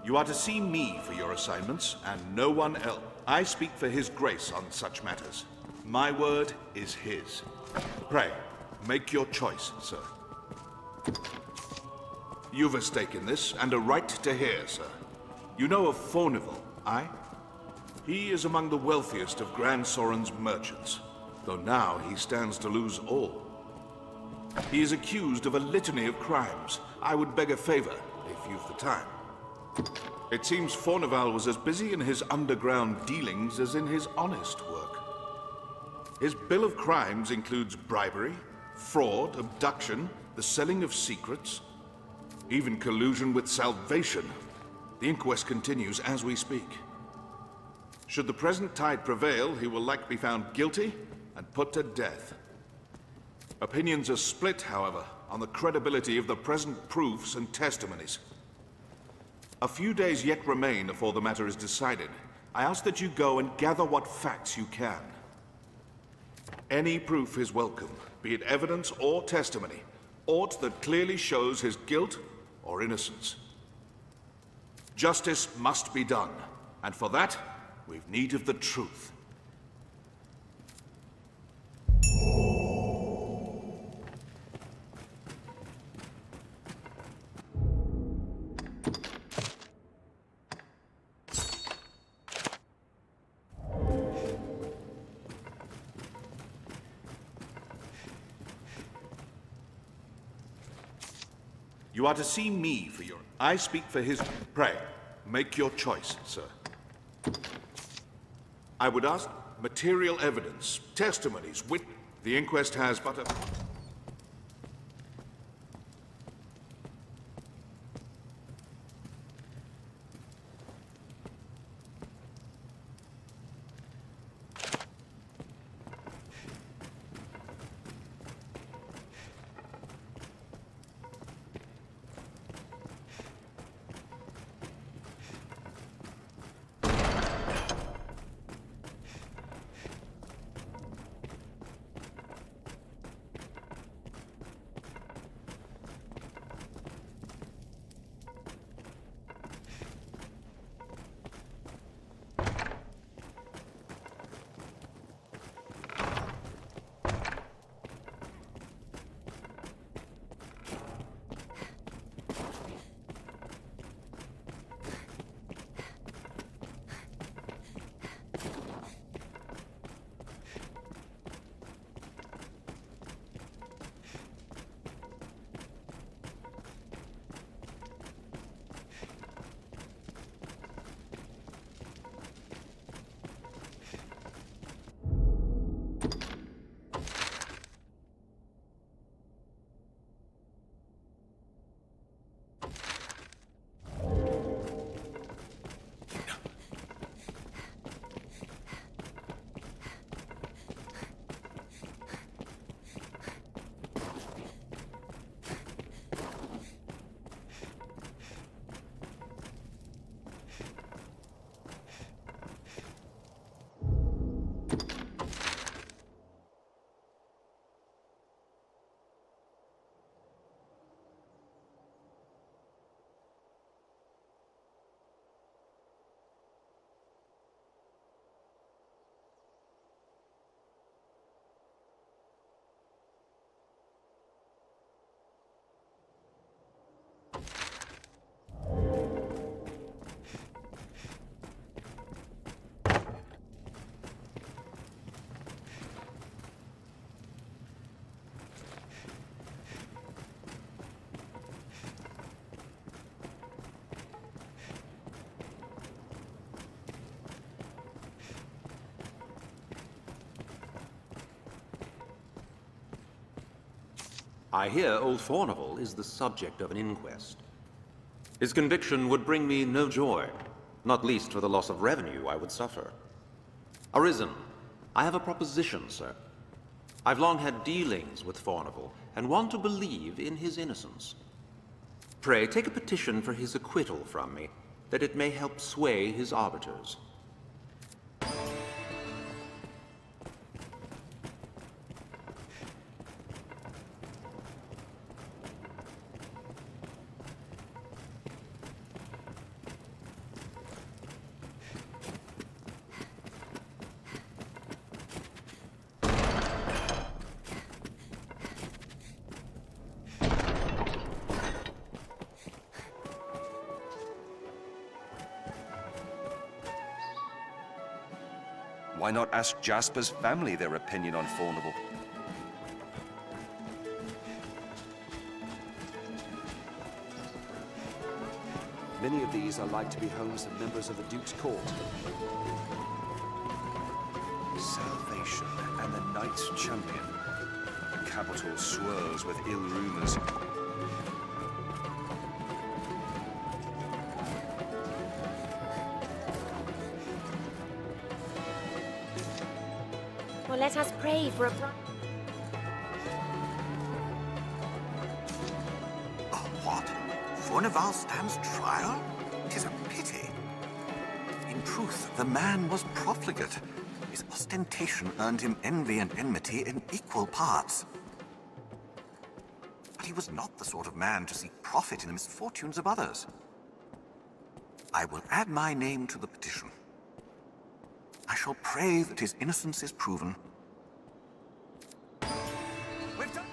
You are to see me for your assignments, and no one else. I speak for His grace on such matters. My word is His. Pray, make your choice, sir. You've a stake in this, and a right to hear, sir. You know of Fornival, aye? He is among the wealthiest of Grand Soren's merchants, though now he stands to lose all. He is accused of a litany of crimes. I would beg a favor, if you've the time. It seems Fornival was as busy in his underground dealings as in his honest work. His bill of crimes includes bribery, fraud, abduction, the selling of secrets, even collusion with Salvation. The inquest continues as we speak. Should the present tide prevail, he will likely be found guilty and put to death. Opinions are split, however, on the credibility of the present proofs and testimonies. A few days yet remain before the matter is decided. I ask that you go and gather what facts you can. Any proof is welcome, be it evidence or testimony, aught that clearly shows his guilt or innocence. Justice must be done, and for that, we've need of the truth. You are to see me for your... I speak for His... Pray, make your choice, sir. I would ask material evidence, testimonies, The inquest has but a... I hear old Fornival is the subject of an inquest. His conviction would bring me no joy, not least for the loss of revenue I would suffer. Arisen, I have a proposition, sir. I've long had dealings with Fornival, and want to believe in his innocence. Pray, take a petition for his acquittal from me, that it may help sway his arbiters. Why not ask Jasper's family their opinion on Fornival? Many of these are like to be homes of members of the Duke's court. Salvation and the Knights Champion. The capital swirls with ill rumors. Well, let us pray for a... What? Fornival stands trial? 'Tis a pity. In truth, the man was profligate. His ostentation earned him envy and enmity in equal parts. But he was not the sort of man to seek profit in the misfortunes of others. I will add my name to the petition. I shall pray that his innocence is proven. We've done...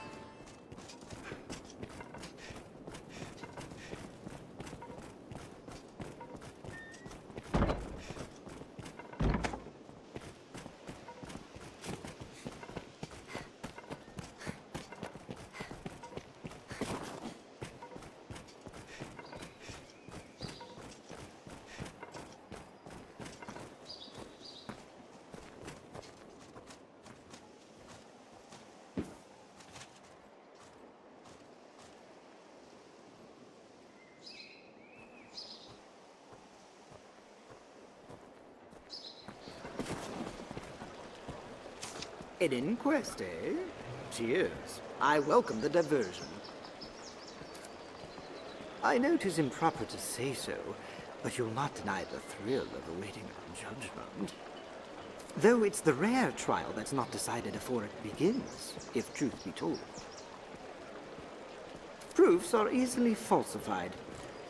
An inquest, eh? Cheers. I welcome the diversion. I know 'tis improper to say so, but you'll not deny the thrill of awaiting our judgment. Though it's the rare trial that's not decided afore it begins, if truth be told. Proofs are easily falsified.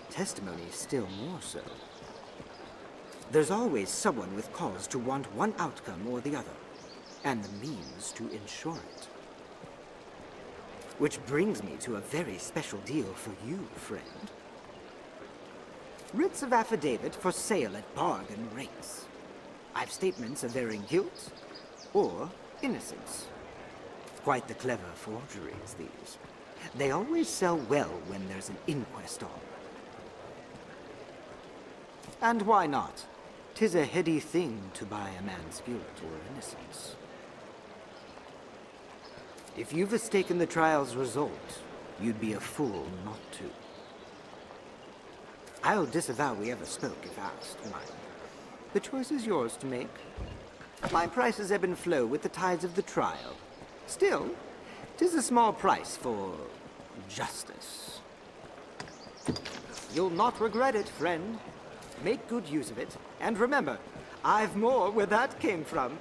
Testimonies still more so. There's always someone with cause to want one outcome or the other, and the means to ensure it. Which brings me to a very special deal for you, friend. Writs of affidavit for sale at bargain rates. I've statements of varying guilt or innocence. Quite the clever forgeries, these. They always sell well when there's an inquest on. And why not? 'Tis a heady thing to buy a man's guilt or innocence. If you've mistaken the trial's result, you'd be a fool not to. I'll disavow we ever spoke if asked, mind. The choice is yours to make. My prices ebb and flow with the tides of the trial. Still, 'tis a small price for justice. You'll not regret it, friend. Make good use of it, and remember, I've more where that came from.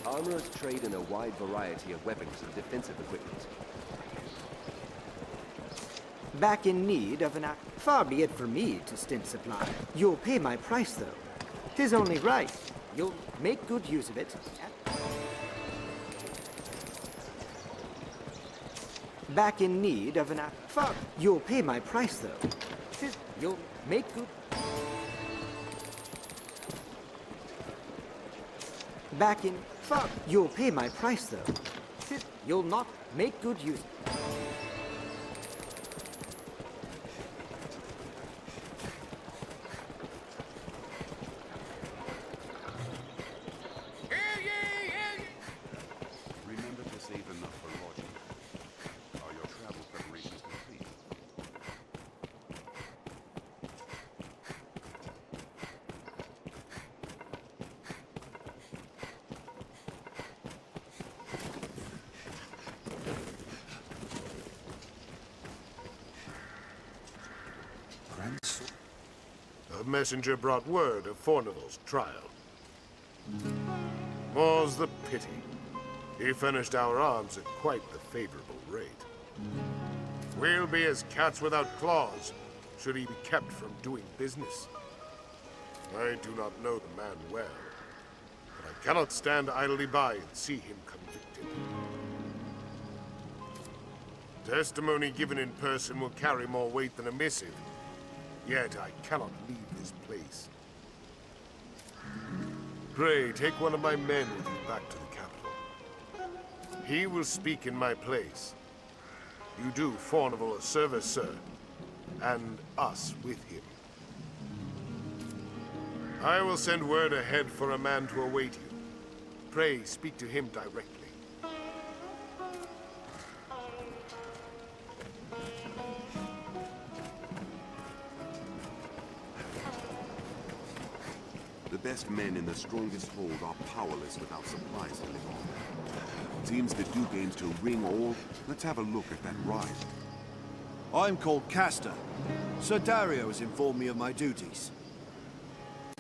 Armorers trade in a wide variety of weapons and defensive equipment. Back in need of an act. Far be it from me to stint supply. You'll pay my price, though. 'Tis only right. You'll make good use of it. Back in need of an act. Far. You'll pay my price, though. You'll make good... Back in... Fuck! You'll pay my price, though. You'll not make good use... Remember to save enough for lodging. Are your travel preparations complete? A messenger brought word of Fornival's trial. More's the pity. He furnished our arms at quite the favorable rate. We'll be as cats without claws, should he be kept from doing business. I do not know the man well, but I cannot stand idly by and see him convicted. Testimony given in person will carry more weight than a missive. Yet I cannot leave this place. Pray, take one of my men with you back to the capital. He will speak in my place. You do Fornival a service, sir, and us with him. I will send word ahead for a man to await you. Pray, speak to him directly. The best men in the strongest hold are powerless without supplies to live on. Seems the Duke aims to wring all. Let's have a look at that ride. I'm called Castor. Sir Dario has informed me of my duties.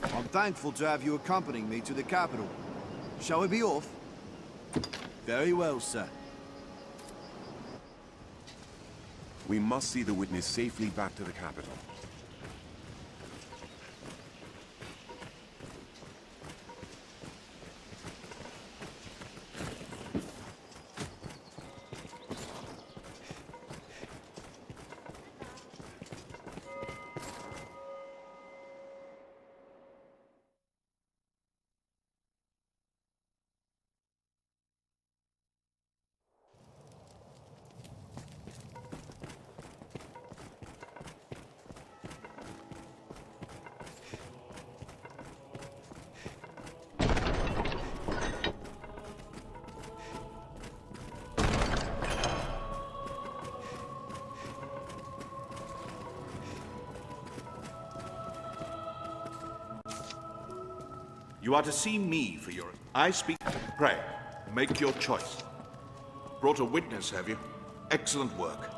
I'm thankful to have you accompanying me to the capital. Shall we be off? Very well, sir. We must see the witness safely back to the capital. You are to see me for your... I speak... Pray, make your choice. Brought a witness, have you? Excellent work.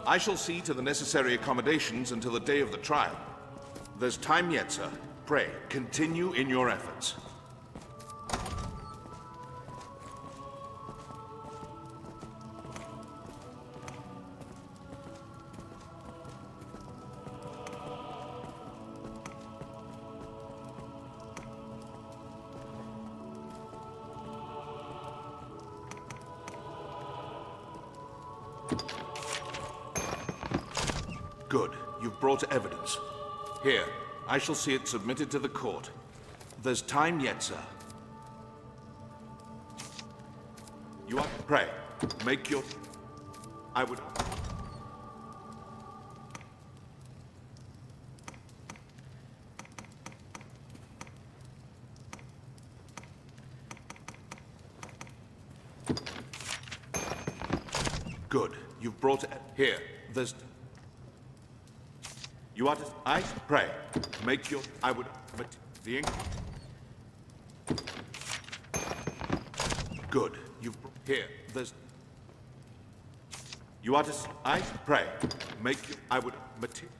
I shall see to the necessary accommodations until the day of the trial. There's time yet, sir. Pray, continue in your efforts. Good. You've brought evidence. Here, I shall see it submitted to the court. There's time yet, sir. You are... Pray, make your... I would... Good. You've brought... Here, there's... You are to... I pray. Make your... I would... But the ink... Good. You've... Here. There's... You are to... I pray. Make your... I would...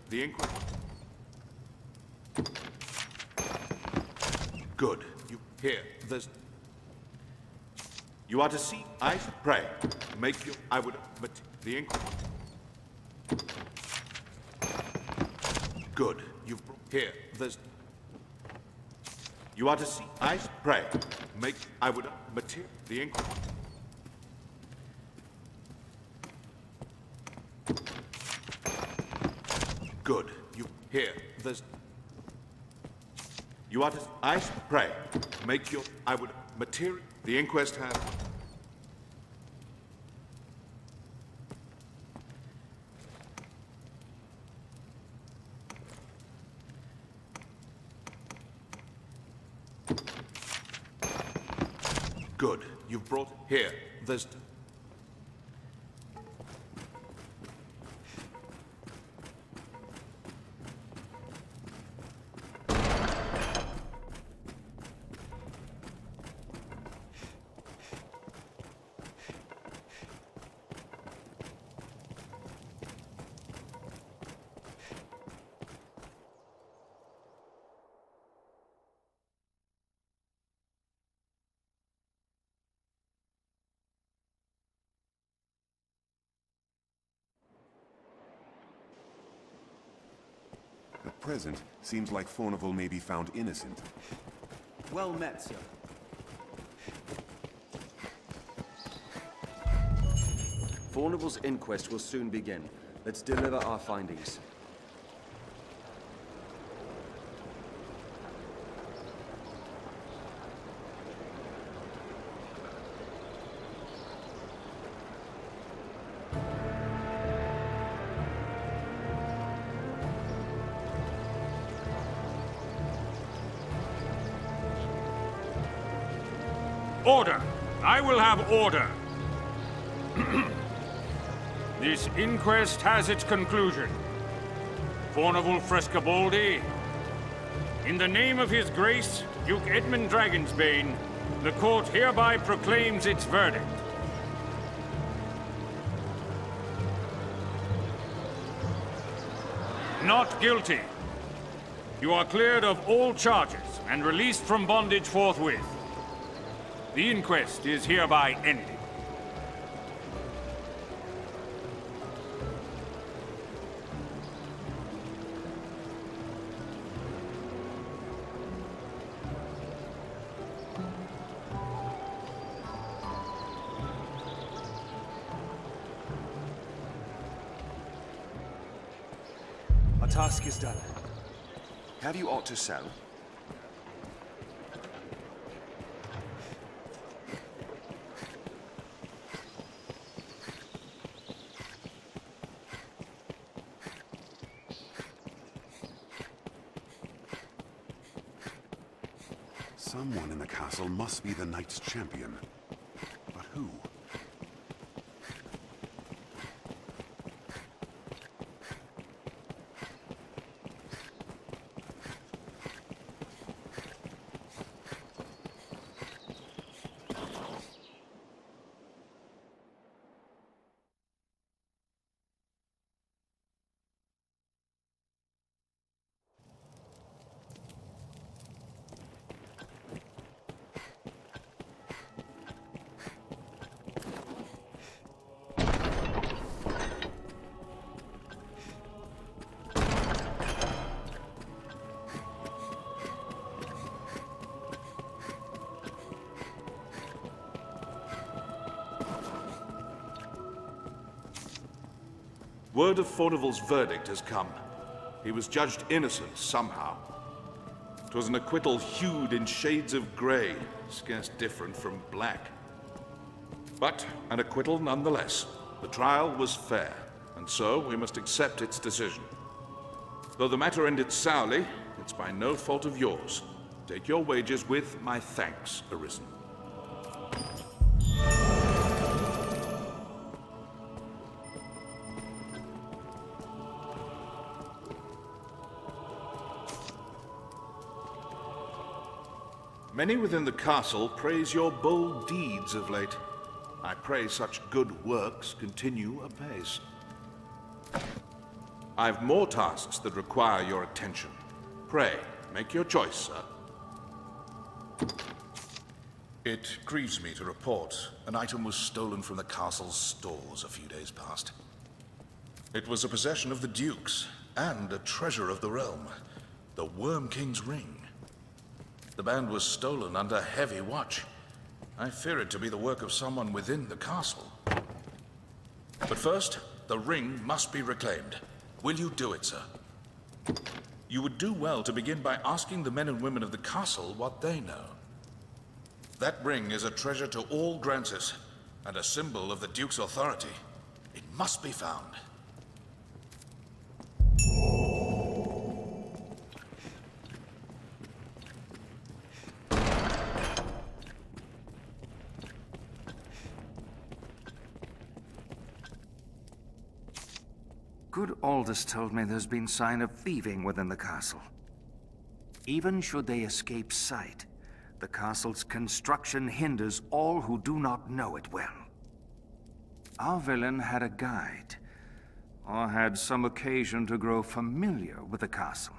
The ink... Good. You... Here. There's... You are to see... I pray. Make your... I would... The ink... Good. You've... Here. There's... You are to see... I pray. Make... I would... The ink... Good. You... Here. There's... You are to... I pray. Make your... I would... Material... The inquest has... Good. You've brought... Here. There's... At present, seems like Fornival may be found innocent. Well met, sir. Fornival's inquest will soon begin. Let's deliver our findings. Order! I will have order! This inquest has its conclusion. Fornival Frescobaldi, in the name of His Grace, Duke Edmund Dragonsbane, the court hereby proclaims its verdict. Not guilty. You are cleared of all charges and released from bondage forthwith. The inquest is hereby ended. Our task is done. Have you aught to sell? Someone in the castle must be the Knights Champion. But who? Word of Fornival's verdict has come. He was judged innocent somehow. 'Twas an acquittal hued in shades of grey, scarce different from black. But an acquittal nonetheless. The trial was fair, and so we must accept its decision. Though the matter ended sourly, it's by no fault of yours. Take your wages with my thanks, Arisen. Many within the castle praise your bold deeds of late. I pray such good works continue apace. I've more tasks that require your attention. Pray, make your choice, sir. It grieves me to report an item was stolen from the castle's stores a few days past. It was a possession of the Duke's and a treasure of the realm, the Worm King's ring. The band was stolen under heavy watch. I fear it to be the work of someone within the castle. But first, the ring must be reclaimed. Will you do it, sir? You would do well to begin by asking the men and women of the castle what they know. That ring is a treasure to all Grancis, and a symbol of the Duke's authority. It must be found. Good Aldous told me there's been sign of thieving within the castle. Even should they escape sight, the castle's construction hinders all who do not know it well. Our villain had a guide, or had some occasion to grow familiar with the castle.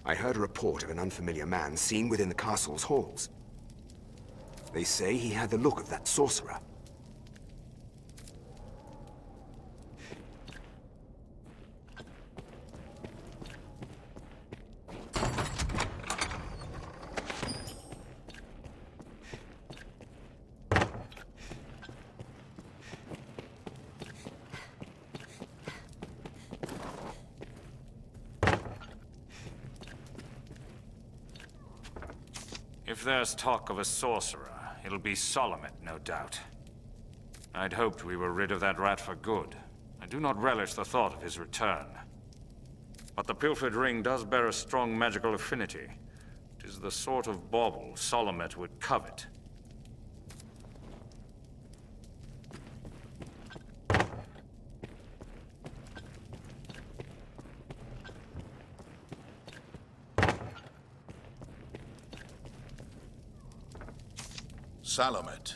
I heard a report of an unfamiliar man seen within the castle's halls. They say he had the look of that sorcerer. If there's talk of a sorcerer, it'll be Salomet, no doubt. I'd hoped we were rid of that rat for good. I do not relish the thought of his return. But the pilfered ring does bear a strong magical affinity. It is the sort of bauble Salomet would covet. Salomet.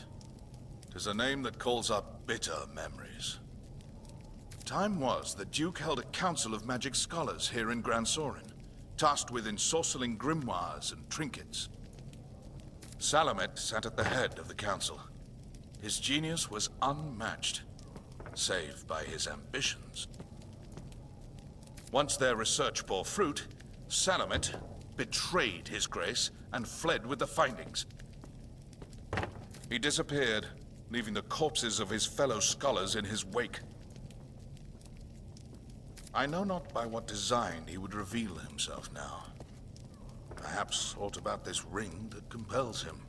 'Tis a name that calls up bitter memories. Time was the Duke held a council of magic scholars here in Gran Soren, tasked with ensorceling grimoires and trinkets. Salomet sat at the head of the council. His genius was unmatched, save by his ambitions. Once their research bore fruit, Salomet betrayed his grace and fled with the findings. He disappeared, leaving the corpses of his fellow scholars in his wake. I know not by what design he would reveal himself now. Perhaps aught about this ring that compels him.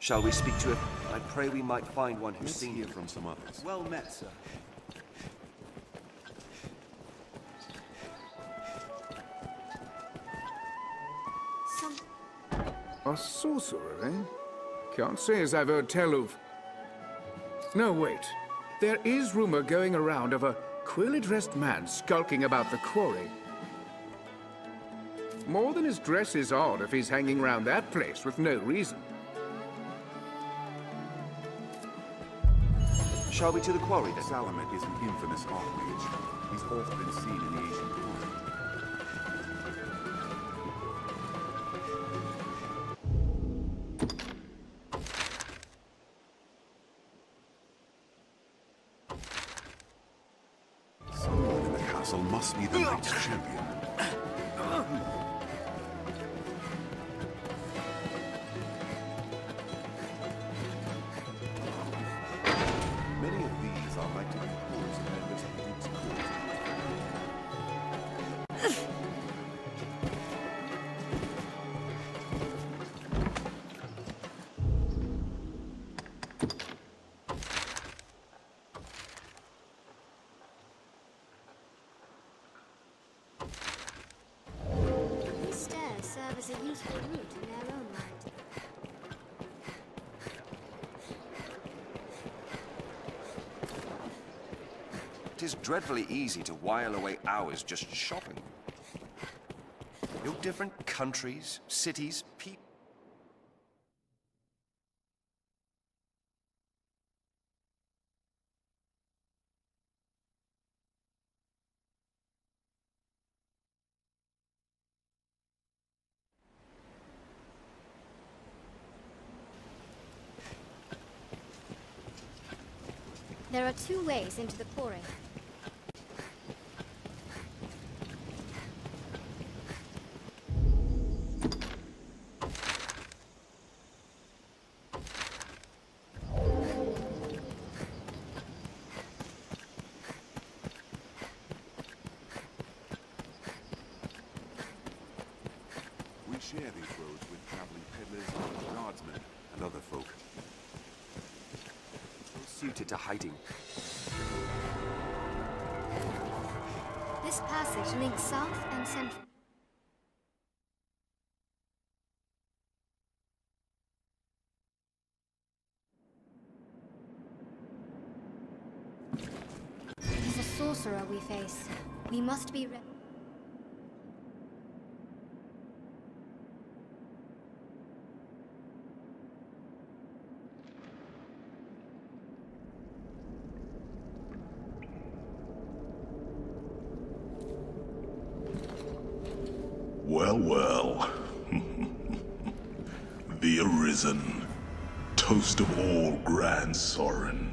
Shall we speak to him? I pray we might find one who's seen you from some others. Well met, sir. A sorcerer, eh? Can't say as I've heard tell of... No, wait. There is rumor going around of a queerly dressed man skulking about the quarry. More than his dress is odd if he's hanging around that place with no reason. Shall we to the quarry then? Salomet is an infamous archmage. He's often been seen in the Asian court. Someone in the castle must be the Knight's champion. Many of these are likely to be cores of members of the Duke's court. These stairs serve as a useful route in their own right. It is dreadfully easy to while away hours just shopping. Your different countries, cities, people. There are two ways into the quarry. We share these roads with traveling peddlers, guardsmen, and other folk. Suited to hiding. This passage links south and central. It is a sorcerer we face. We must be ready. Well, well. The Arisen, toast of all Grand Sorin.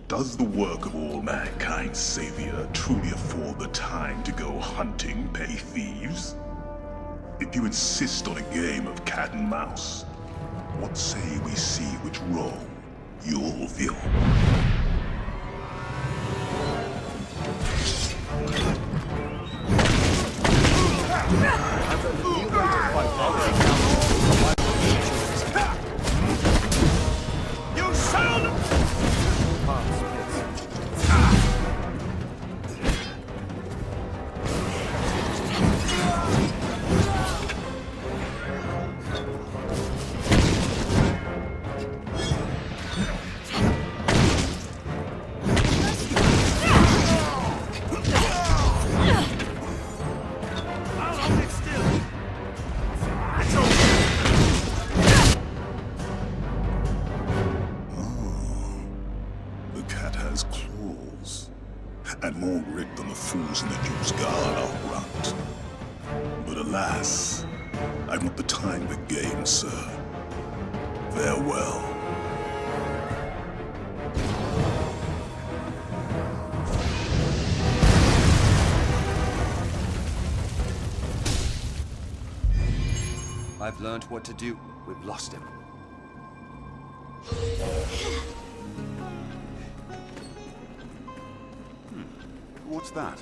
Does the work of all mankind's savior truly afford the time to go hunting petty thieves? If you insist on a game of cat and mouse, what say we see which role you'll fill? You sound! The cat has claws, and more grit than the fools in the Duke's Guard outrun. But alas, I've not the time to game, sir. Farewell. I've learned what to do. We've lost him. What's that?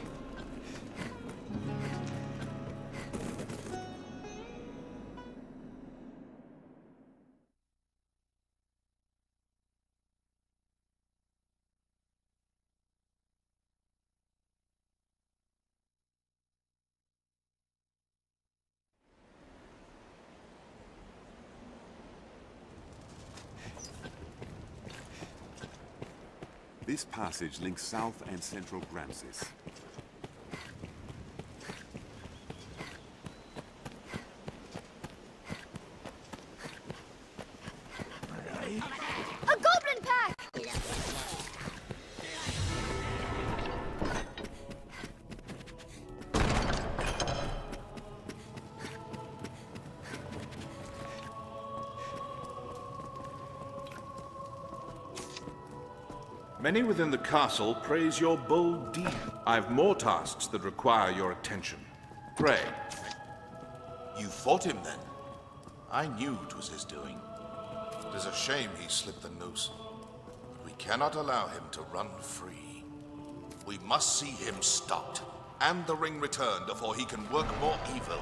This passage links South and Central Gramsis. A goblin pack! Many within the castle praise your bold deed. I've more tasks that require your attention. Pray. You fought him then? I knew it was his doing. It is a shame he slipped the noose. But we cannot allow him to run free. We must see him stopped, and the ring returned before he can work more evil.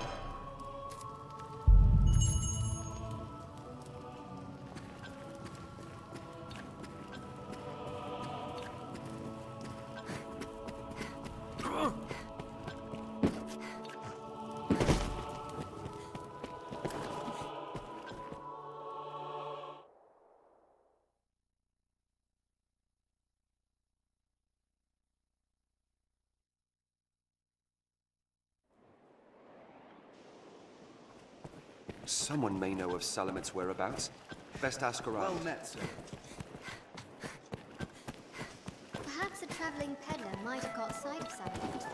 Someone may know of Salomet's whereabouts. Best ask around. Well met, sir. Perhaps a traveling peddler might have got sight of Salomet.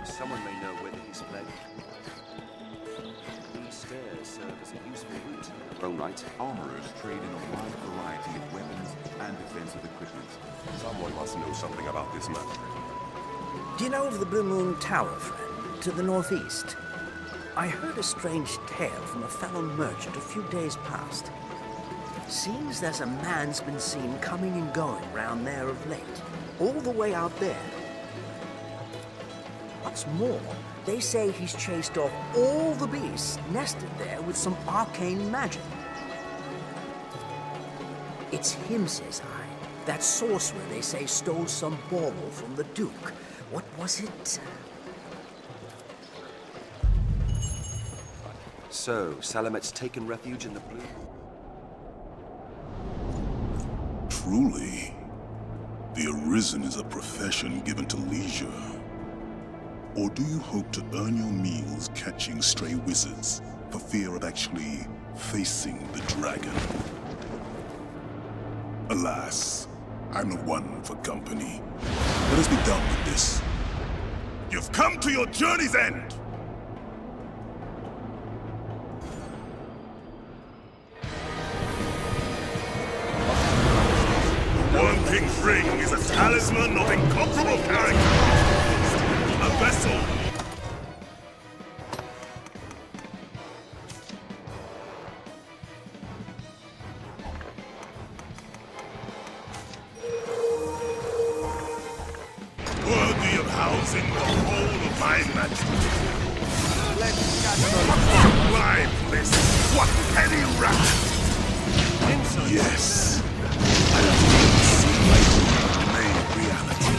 Someone may know whether he's fled. These stairs serve as a useful route in their own right. Armorers trade in a wide variety of weapons and defensive equipment. Someone must know something about this matter. Do you know of the Blue Moon Tower, friend, to the northeast? I heard a strange tale from a fellow merchant a few days past. Seems there's a man's been seen coming and going round there of late, all the way out there. What's more, they say he's chased off all the beasts nested there with some arcane magic. It's him, says I. That sorcerer, they say, stole some bauble from the Duke. What was it? So, Salomet's taken refuge in the blue? Truly, the Arisen is a profession given to leisure. Or do you hope to earn your meals catching stray wizards for fear of actually facing the dragon? Alas, I'm not one for company. Let us be done with this. You've come to your journey's end! One King's ring is a talisman of incomparable character. A vessel. Worthy of housing the whole of my majesty. Blind list. What petty rat! Yes. I have seen my dream made reality.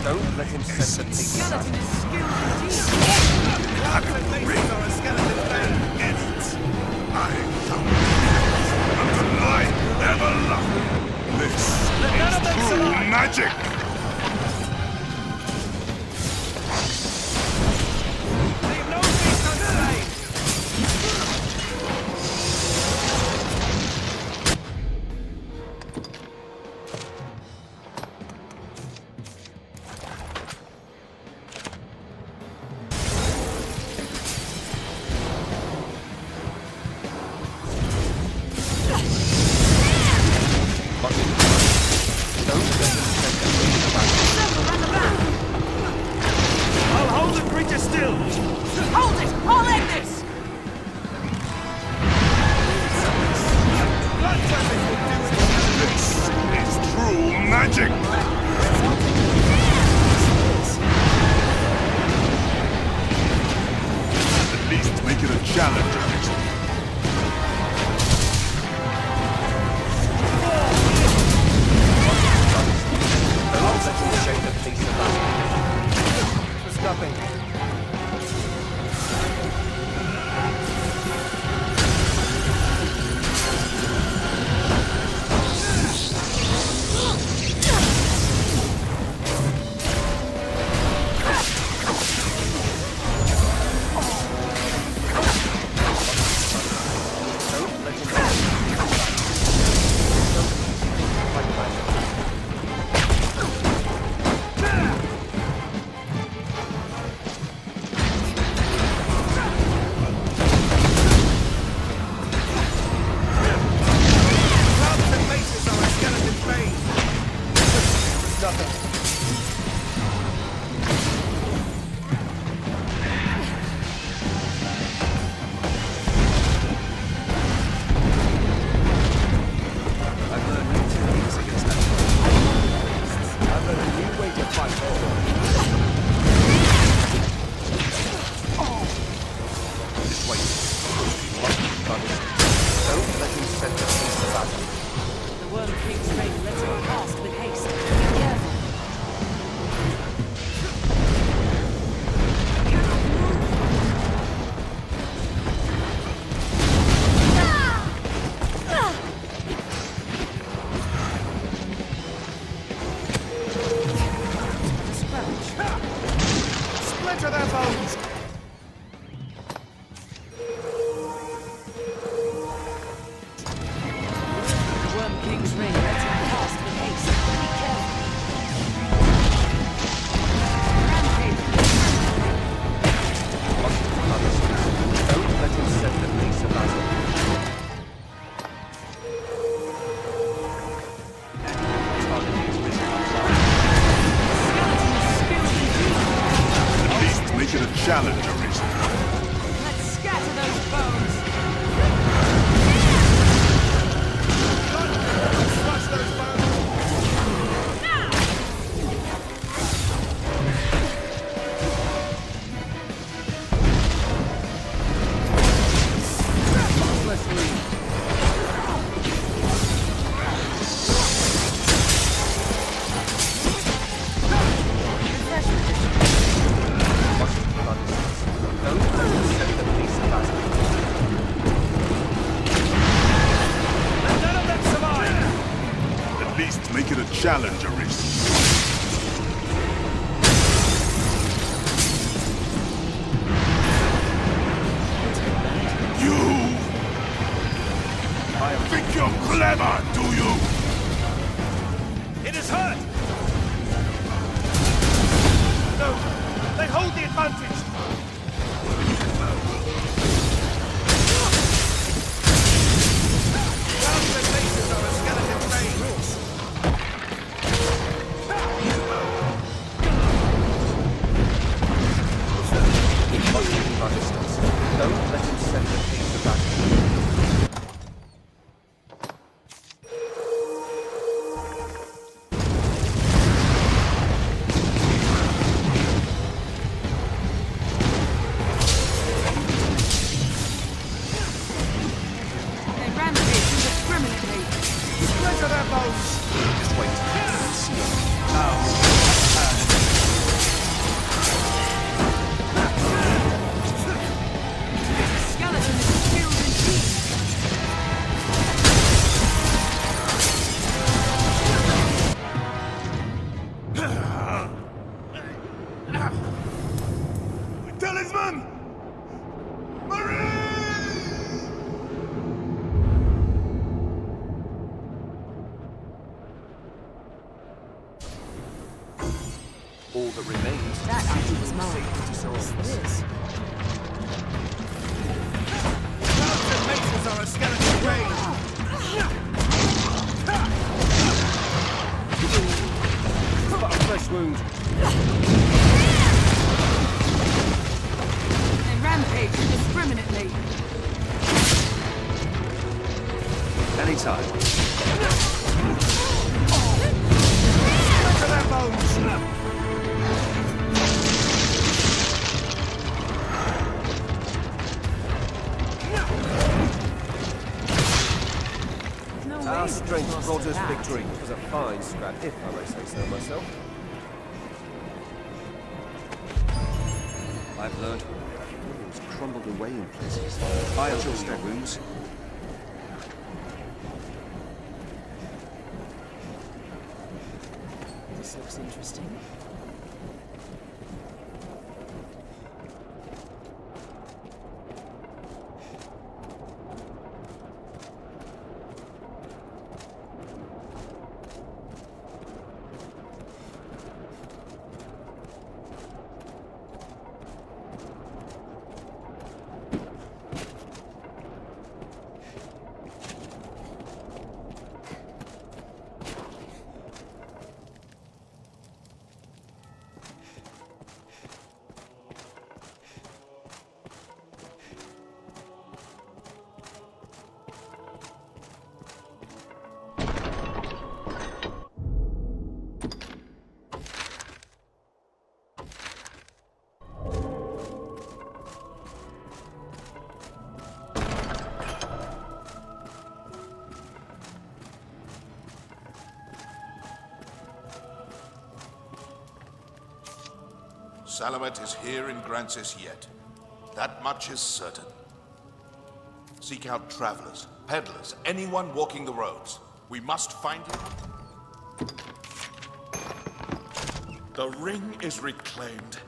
Don't let him set the peace. Skeleton is skilled indeed. In it, I found unto life everlasting. This is true magic. challenger is. You think you're clever, do you? It is hurt! No, they hold the advantage! Their faces are a skeleton brain! He must keep our distance. Don't let him send the king to battle. Talisman! All that remains That item is mine. this. Skeleton maces are a skeleton brain! But a fresh wound. They rampage indiscriminately. Anytime. Look at their bones! Our strength brought us victory. It was a fine scrap, if I may say so myself. I've learned walls crumbled away in places. I adjust their wounds. This looks interesting. Salomet is here in Grancis yet. That much is certain. Seek out travelers, peddlers, anyone walking the roads. We must find him. The ring is reclaimed.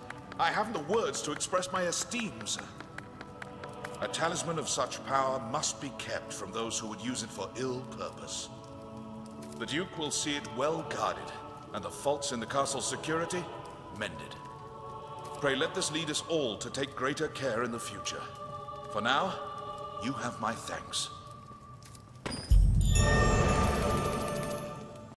I haven't the words to express my esteem, sir. A talisman of such power must be kept from those who would use it for ill purpose. The Duke will see it well guarded, and the faults in the castle's security mended. Pray let this lead us all to take greater care in the future. For now, you have my thanks.